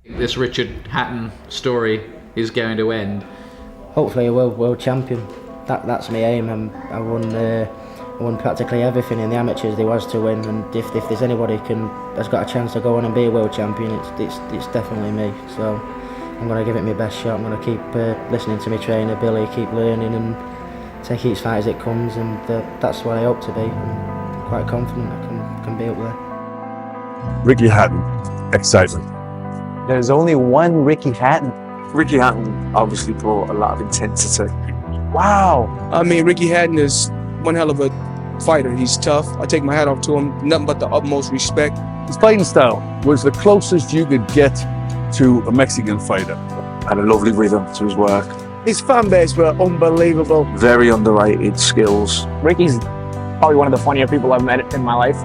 This Richard Hatton story is going to end? Hopefully a world champion. That's my aim. I won practically everything in the amateurs there was to win, and if there's anybody that's got a chance to go on and be a world champion, it's definitely me. So I'm going to give it my best shot. I'm going to keep listening to my trainer Billy, keep learning and take each fight as it comes, and that's what I hope to be. I'm quite confident I can be up there. Ricky Hatton, excitement. There's only one Ricky Hatton. Ricky Hatton obviously brought a lot of intensity. Wow. I mean, Ricky Hatton is one hell of a fighter. He's tough. I take my hat off to him. Nothing but the utmost respect. His fighting style was the closest you could get to a Mexican fighter. Had a lovely rhythm to his work. His fan base were unbelievable. Very underrated skills. Ricky's probably one of the funnier people I've met in my life.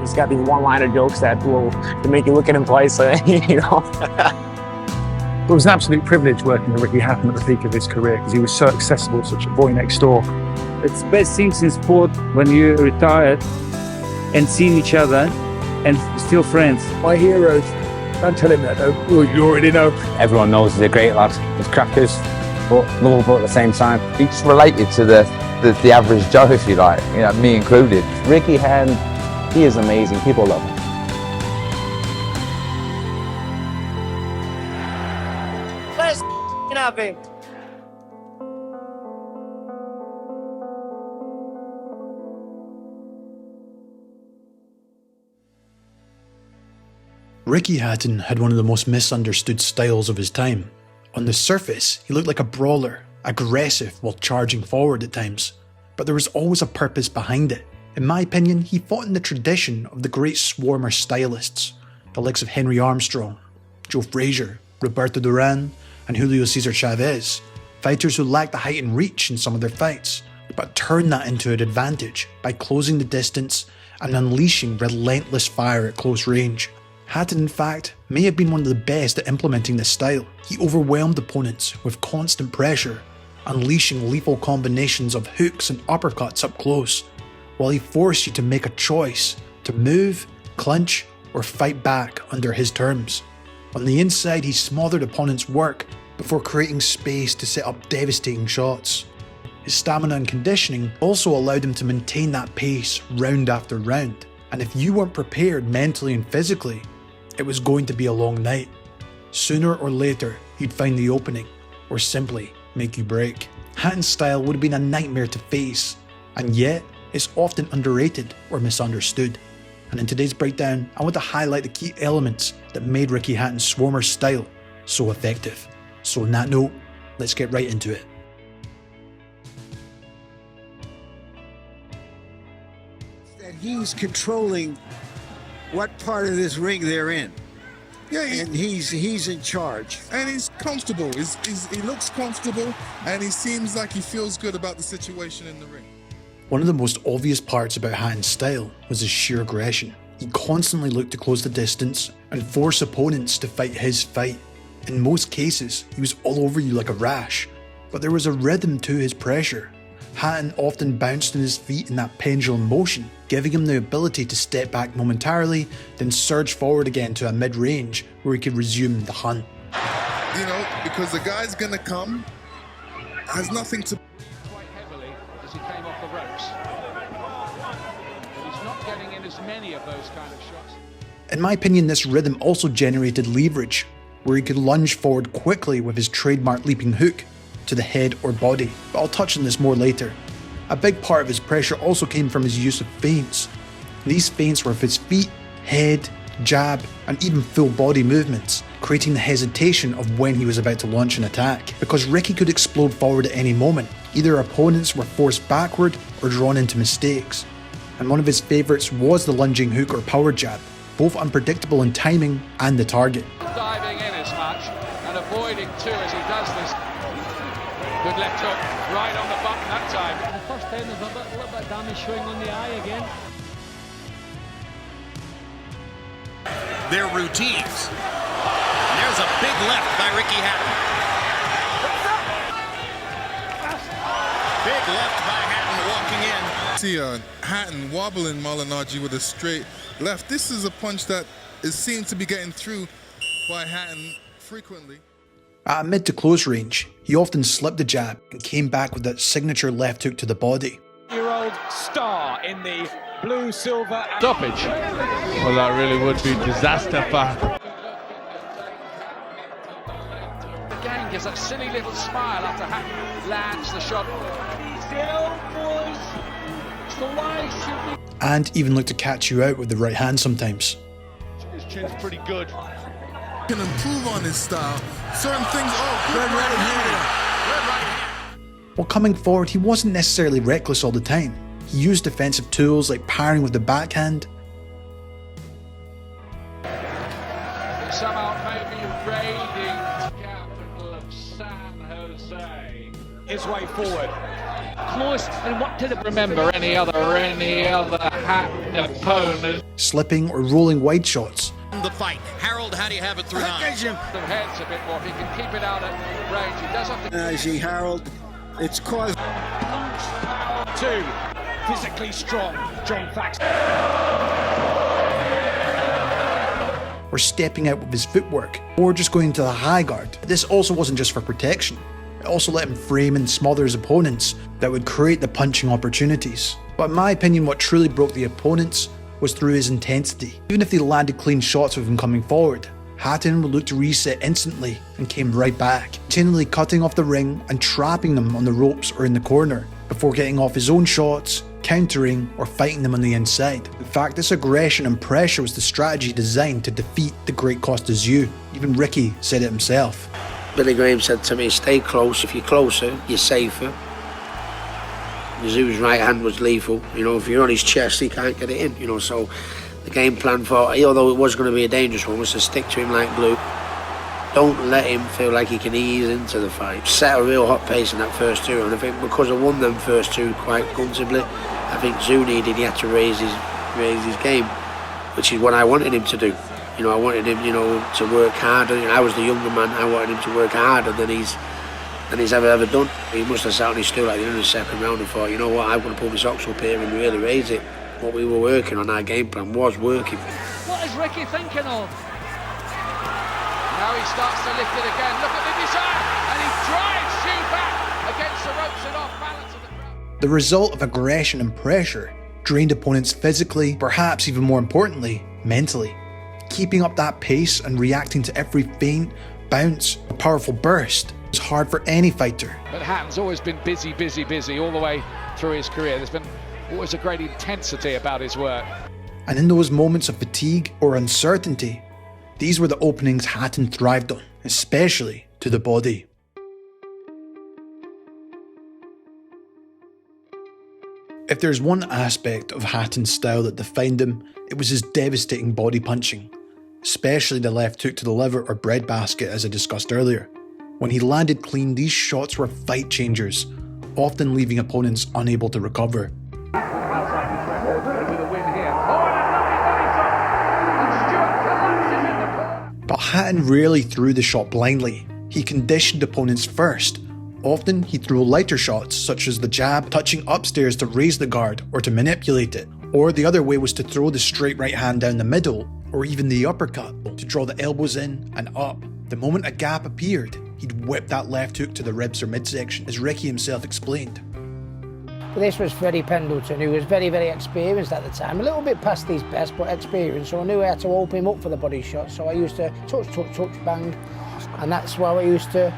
He's got these one-liner jokes that will make you look at him twice, you know. It was an absolute privilege working with Ricky Hatton at the peak of his career because he was so accessible, such a boy next door. It's the best things in sport when you're retired and seeing each other and still friends. My heroes, don't tell him that though, you already know. Everyone knows he's a great lad. He's crackers, but lovable at the same time. He's related to the average Joe, if you like, you know, me included. Ricky Hatton, he is amazing. People love him. Let's have him. Ricky Hatton had one of the most misunderstood styles of his time. On the surface, he looked like a brawler, aggressive while charging forward at times, but there was always a purpose behind it. In my opinion, he fought in the tradition of the great swarmer stylists, the likes of Henry Armstrong, Joe Frazier, Roberto Duran, and Julio Cesar Chavez, fighters who lacked the height and reach in some of their fights, but turned that into an advantage by closing the distance and unleashing relentless fire at close range. Hatton, in fact, may have been one of the best at implementing this style. He overwhelmed opponents with constant pressure, unleashing lethal combinations of hooks and uppercuts up close, while he forced you to make a choice to move, clinch, or fight back under his terms. On the inside, he smothered opponents' work before creating space to set up devastating shots. His stamina and conditioning also allowed him to maintain that pace round after round, and if you weren't prepared mentally and physically, it was going to be a long night. Sooner or later, he'd find the opening, or simply make you break. Hatton's style would have been a nightmare to face, and yet it's often underrated or misunderstood. And in today's breakdown, I want to highlight the key elements that made Ricky Hatton's swarmer style so effective. So on that note, let's get right into it. That he's controlling what part of this ring they're in. Yeah, and he's in charge. And he's comfortable. He looks comfortable, and he seems like he feels good about the situation in the ring. One of the most obvious parts about Hatton's style was his sheer aggression. He constantly looked to close the distance and force opponents to fight his fight. In most cases, he was all over you like a rash, but there was a rhythm to his pressure. Hatton often bounced on his feet in that pendulum motion, giving him the ability to step back momentarily, then surge forward again to a mid-range where he could resume the hunt. You know, because the guy's gonna come, has nothing to... Quite heavily as he came off the ropes. But he's not getting in as many of those kind of shots. In my opinion, this rhythm also generated leverage, where he could lunge forward quickly with his trademark leaping hook to the head or body, but I'll touch on this more later. A big part of his pressure also came from his use of feints. These feints were of his feet, head, jab, and even full body movements, creating the hesitation of when he was about to launch an attack, because Ricky could explode forward at any moment. Either opponents were forced backward or drawn into mistakes. And one of his favourites was the lunging hook or power jab, both unpredictable in timing and the target. Diving in as much and avoiding too as he does this. Good left hook, right on the button that time. The first time there's a little bit of damage showing on the eye again. Their routines. And there's a big left by Ricky Hatton. Big left by Hatton walking in. See Hatton wobbling Malignaggi with a straight left. This is a punch that seems to be getting through by Hatton frequently. At mid to close range, he often slipped the jab and came back with that signature left hook to the body. Year-old star in the blue, silver stoppage. Well, that really would be disaster for. Again, gives that silly little smile after Hatton lands the shot. And even looked to catch you out with the right hand sometimes. His chin's pretty good. Can improve on his style. Certain things. Oh, good right hand. While coming forward, he wasn't necessarily reckless all the time. He used defensive tools like parrying with the backhand. Somehow maybe raiding the capital of San Jose. His way forward. Close and what did it remember any other Hatton opponent? Slipping or rolling wide shots. The fight. Harold, how do you have it through 9? Some heads a bit more. If he can keep it out at range, he does have to. I see Harold. It's caused. 2. Physically strong, John Thaxton. Or stepping out with his footwork, or just going to the high guard. But this also wasn't just for protection. It also let him frame and smother his opponents that would create the punching opportunities. But in my opinion, what truly broke the opponents was through his intensity. Even if they landed clean shots with him coming forward, Hatton would look to reset instantly and came right back, continually cutting off the ring and trapping them on the ropes or in the corner, before getting off his own shots, countering or fighting them on the inside. In fact, this aggression and pressure was the strategy designed to defeat the great Costa Zoo. Even Ricky said it himself. Billy Graham said to me, stay close. If you're closer, you're safer. Zoo's right hand was lethal. You know, if you're on his chest, he can't get it in. You know, so the game plan for, although it was going to be a dangerous one, was to stick to him like glue. Don't let him feel like he can ease into the fight. Set a real hot pace in that first 2, and I think because I won them first 2 quite comfortably, I think Zoo needed, he had to raise his game, which is what I wanted him to do. You know, I wanted him, you know, to work harder. You know, I was the younger man. I wanted him to work harder than he's ever done. He must have sat on his stool at the end of the second round and thought, you know what, I'm going to pull my socks up here and really raise it. What we were working on, our game plan, was working. What is Ricky thinking of? Now he starts to lift it again. Look at the design, and he drives Zhu back against the ropes and off balance of the crowd. The result of aggression and pressure drained opponents physically, perhaps even more importantly, mentally. Keeping up that pace and reacting to every feint, bounce, or powerful burst was hard for any fighter. But Hatton's always been busy all the way through his career. There's been always a great intensity about his work. And in those moments of fatigue or uncertainty, these were the openings Hatton thrived on, especially to the body. If there's one aspect of Hatton's style that defined him, it was his devastating body punching, especially the left hook to the liver or breadbasket as I discussed earlier. When he landed clean, these shots were fight changers, often leaving opponents unable to recover. But Hatton rarely threw the shot blindly. He conditioned opponents first. Often he threw lighter shots, such as the jab, touching upstairs to raise the guard or to manipulate it. Or the other way was to throw the straight right hand down the middle, or even the uppercut, to draw the elbows in and up. The moment a gap appeared, he'd whip that left hook to the ribs or midsection, as Ricky himself explained. This was Freddie Pendleton, who was very, very experienced at the time. A little bit past his best, but experienced. So I knew I had to open him up for the body shot. So I used to touch, bang. And that's why I used to.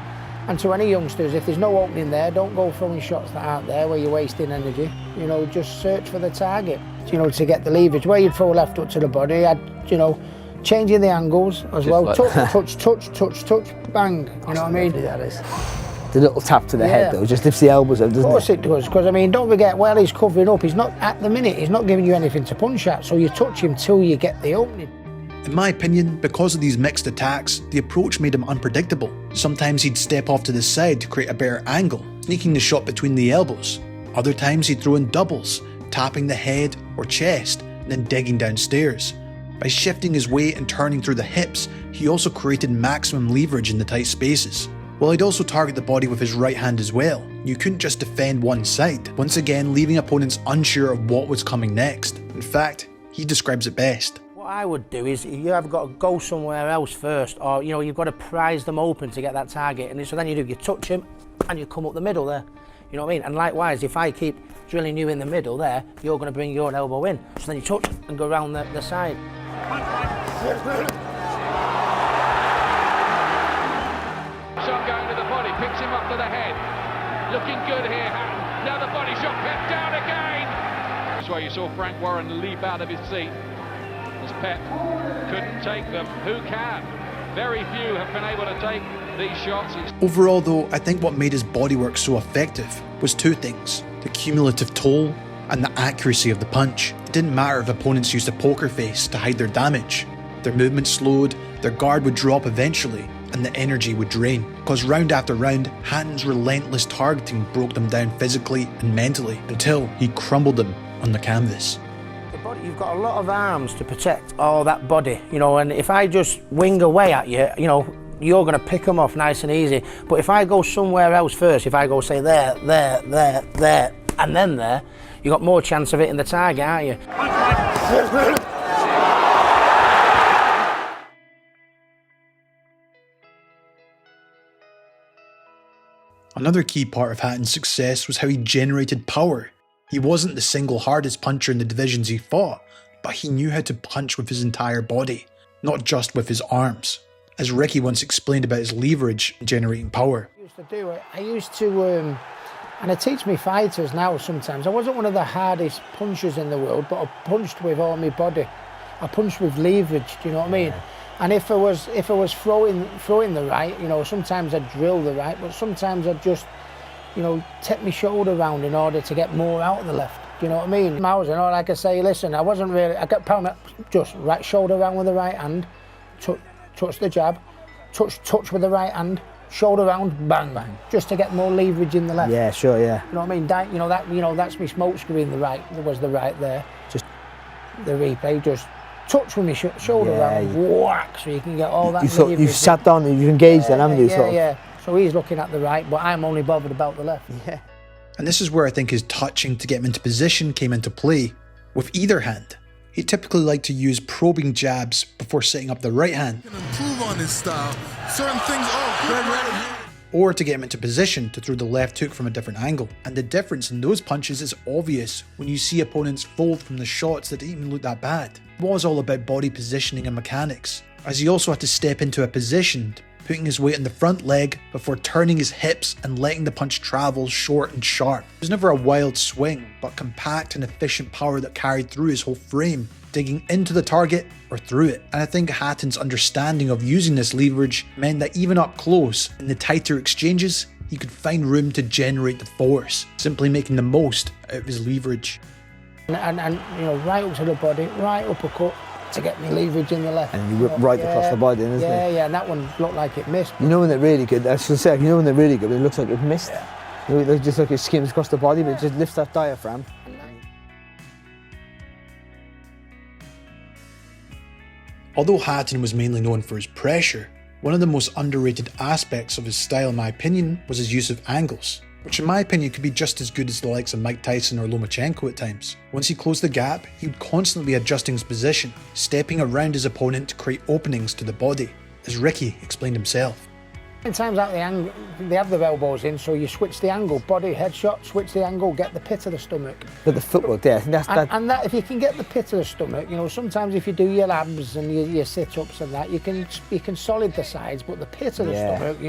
And to any youngsters, if there's no opening there, don't go throwing shots that aren't there where you're wasting energy. You know, just search for the target, you know, to get the leverage. Where you throw a left hook to the body, you know, changing the angles as well. Like touch, bang. You know what I mean? That is. The little tap to the head though, just lifts the elbows up, doesn't it? Of course it does, because I mean, don't forget, while he's covering up, he's not, at the minute, he's not giving you anything to punch at, so you touch him till you get the opening. In my opinion, because of these mixed attacks, the approach made him unpredictable. Sometimes he'd step off to the side to create a better angle, sneaking the shot between the elbows. Other times he'd throw in doubles, tapping the head or chest, and then digging downstairs. By shifting his weight and turning through the hips, he also created maximum leverage in the tight spaces. While he'd also target the body with his right hand as well, you couldn't just defend one side, once again leaving opponents unsure of what was coming next. In fact, he describes it best. What I would do is you have got to go somewhere else first, or you've got to prise them open to get that target, and so then you touch him and you come up the middle there. You know what I mean? And likewise, if I keep drilling you in the middle there, you're going to bring your elbow in. So then you touch and go around the side. Shot going to the body, picks him up to the head. Looking good here, Hatton. Now the body shot, Pep down again. That's why you saw Frank Warren leap out of his seat. As Pep couldn't take them. Who can? Very few have been able to take these shots. Overall though, I think what made his bodywork so effective was two things: the cumulative toll and the accuracy of the punch. It didn't matter if opponents used a poker face to hide their damage. Their movement slowed, their guard would drop eventually, and the energy would drain. Because round after round, Hatton's relentless targeting broke them down physically and mentally until he crumbled them on the canvas. You've got a lot of arms to protect all that body, and if I just wing away at you, you're going to pick them off nice and easy. But if I go somewhere else first, if I go say there, and then there, you've got more chance of hitting the target, aren't you? Another key part of Hatton's success was how he generated power. He wasn't the single hardest puncher in the divisions he fought, but he knew how to punch with his entire body, not just with his arms. As Ricky once explained about his leverage in generating power. I used to, and I teach me fighters now sometimes. I wasn't one of the hardest punchers in the world, but I punched with all my body. I punched with leverage, do you know what I mean? And if I was throwing the right, sometimes I'd drill the right, but sometimes I'd just take my shoulder round in order to get more out of the left. Do you know what I mean? Mousing, or like I say, listen, I wasn't really, I got pounded, just right shoulder round with the right hand, touch the jab, touch with the right hand, shoulder round, bang, bang, just to get more leverage in the left. Yeah, sure, yeah. You know what I mean? That's my smoke screen. The right, there was the right there. Just the replay, just touch with my shoulder round, whack, so you can get all that. You've sat down and you've engaged then, haven't you? Yeah. So he's looking at the right, but I'm only bothered about the left. Yeah. And this is where I think his touching to get him into position came into play. With either hand, he typically liked to use probing jabs before setting up the right hand. Improve on his style. Certain things, Or to get him into position to throw the left hook from a different angle. And the difference in those punches is obvious when you see opponents fold from the shots that didn't even look that bad. It was all about body positioning and mechanics, as he also had to step into a position, putting his weight on the front leg before turning his hips and letting the punch travel short and sharp. It was never a wild swing, but compact and efficient power that carried through his whole frame, digging into the target or through it. And I think Hatton's understanding of using this leverage meant that even up close, in the tighter exchanges, he could find room to generate the force, simply making the most out of his leverage. And right up to the body, right uppercut, to get me leverage in the left. And you whip right across the body, isn't it? Yeah, and that one looked like it missed. You know when they're really good, I should say, when they're really good, it looks like it missed. Yeah. It just like it skims across the body, but it just lifts that diaphragm. Although Hatton was mainly known for his pressure, one of the most underrated aspects of his style in my opinion was his use of angles, which in my opinion could be just as good as the likes of Mike Tyson or Lomachenko at times. Once he closed the gap, he would constantly be adjusting his position, stepping around his opponent to create openings to the body, as Ricky explained himself. Times out the angle, they have their elbows in, so you switch the angle, body, headshot, switch the angle, get the pit of the stomach. But the footwork there, I think and that, if you can get the pit of the stomach, sometimes if you do your abs and your sit-ups and that, you can solid the sides, but the pit of the stomach,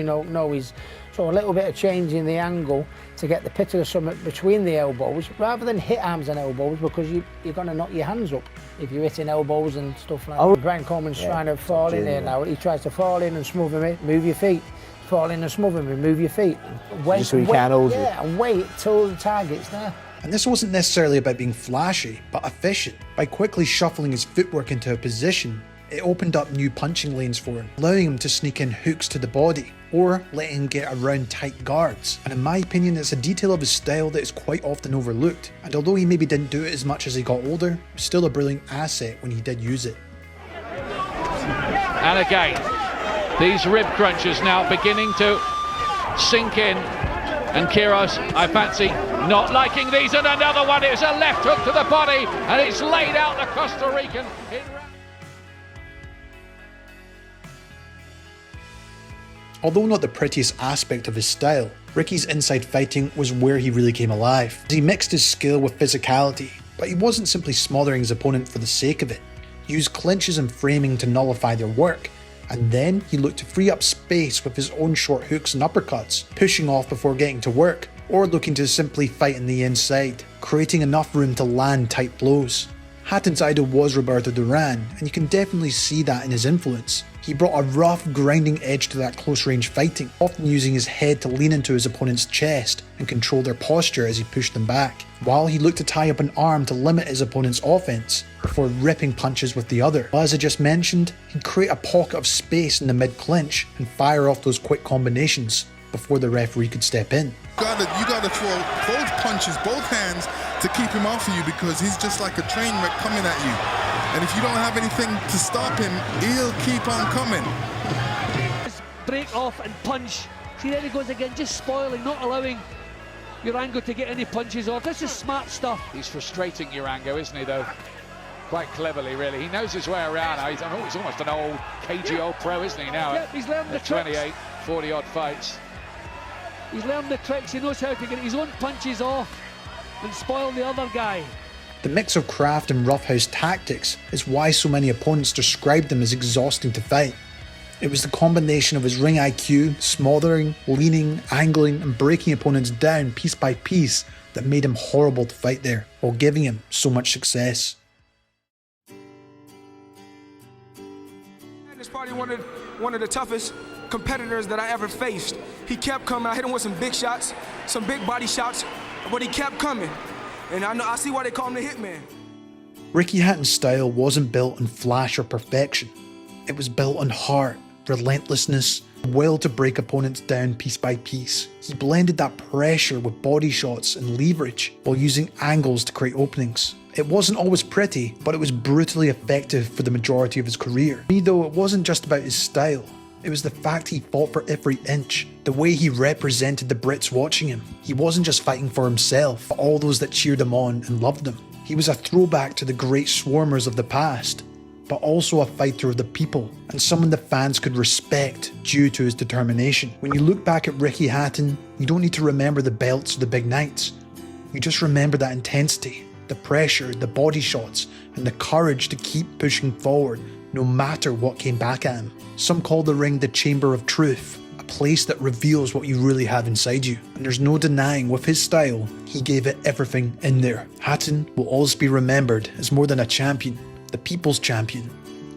is so a little bit of changing the angle to get the pit of the stomach between the elbows, rather than hit arms and elbows, because you're going to knock your hands up if you're hitting elbows and stuff like that. Brian Coleman's trying to fall in here now. He tries to fall in and smother me, move your feet. Fall in and smother me, move your feet. Wait, just so he can't hold you. Yeah, and wait till the target's there. And this wasn't necessarily about being flashy, but efficient. By quickly shuffling his footwork into a position, it opened up new punching lanes for him, allowing him to sneak in hooks to the body, or letting him get around tight guards. And in my opinion, it's a detail of his style that is quite often overlooked. And although he maybe didn't do it as much as he got older, it was still a brilliant asset when he did use it. And again, these rib crunches now beginning to sink in. And Kyrgios, I fancy, not liking these. And another one, it's a left hook to the body, and it's laid out the Costa Rican. Although not the prettiest aspect of his style, Ricky's inside fighting was where he really came alive. He mixed his skill with physicality, but he wasn't simply smothering his opponent for the sake of it. He used clinches and framing to nullify their work, and then he looked to free up space with his own short hooks and uppercuts, pushing off before getting to work, or looking to simply fight in the inside, creating enough room to land tight blows. Hatton's idol was Roberto Duran, and you can definitely see that in his influence. He brought a rough, grinding edge to that close-range fighting, often using his head to lean into his opponent's chest and control their posture as he pushed them back, while he looked to tie up an arm to limit his opponent's offense, before ripping punches with the other. But as I just mentioned, he'd create a pocket of space in the mid-clinch and fire off those quick combinations before the referee could step in. You gotta throw both punches, both hands, to keep him off of you, because he's just like a train wreck coming at you. And if you don't have anything to stop him, he'll keep on coming. Just break off and punch. See, there he goes again, just spoiling, not allowing Urango to get any punches off. This is smart stuff. He's frustrating Urango, isn't he, though? Quite cleverly, really. He knows his way around now. He's almost an old KGO pro, isn't he, now? Yep, he's learned the tricks. 28, 40-odd fights. He's learned the tricks. He knows how to get his own punches off and spoil the other guy. The mix of craft and roughhouse tactics is why so many opponents described him as exhausting to fight. It was the combination of his ring IQ, smothering, leaning, angling and breaking opponents down piece by piece that made him horrible to fight there, while giving him so much success. This probably one of the toughest competitors that I ever faced. He kept coming. I hit him with some big shots, some big body shots, but he kept coming. And I see why they call him the Hitman. Ricky Hatton's style wasn't built on flash or perfection. It was built on heart, relentlessness, will to break opponents down piece by piece. He blended that pressure with body shots and leverage while using angles to create openings. It wasn't always pretty, but it was brutally effective for the majority of his career. For me though, it wasn't just about his style. It was the fact he fought for every inch, the way he represented the Brits watching him. He wasn't just fighting for himself, but all those that cheered him on and loved him. He was a throwback to the great swarmers of the past, but also a fighter of the people, and someone the fans could respect due to his determination. When you look back at Ricky Hatton, you don't need to remember the belts or the big nights. You just remember that intensity, the pressure, the body shots, and the courage to keep pushing forward no matter what came back at him. Some call the ring the chamber of truth, a place that reveals what you really have inside you. And there's no denying with his style, he gave it everything in there. Hatton will always be remembered as more than a champion, the people's champion,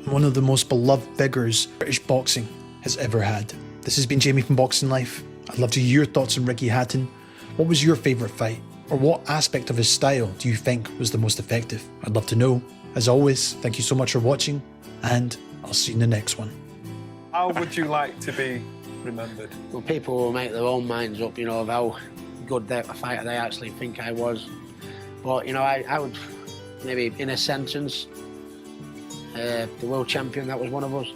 and one of the most beloved figures British boxing has ever had. This has been Jamie from Boxing Life. I'd love to hear your thoughts on Ricky Hatton. What was your favourite fight? Or what aspect of his style do you think was the most effective? I'd love to know. As always, thank you so much for watching, and I'll see you in the next one. How would you like to be remembered? Well, people will make their own minds up, of how good a fighter they actually think I was. But, I would maybe, in a sentence, the world champion, that was one of us.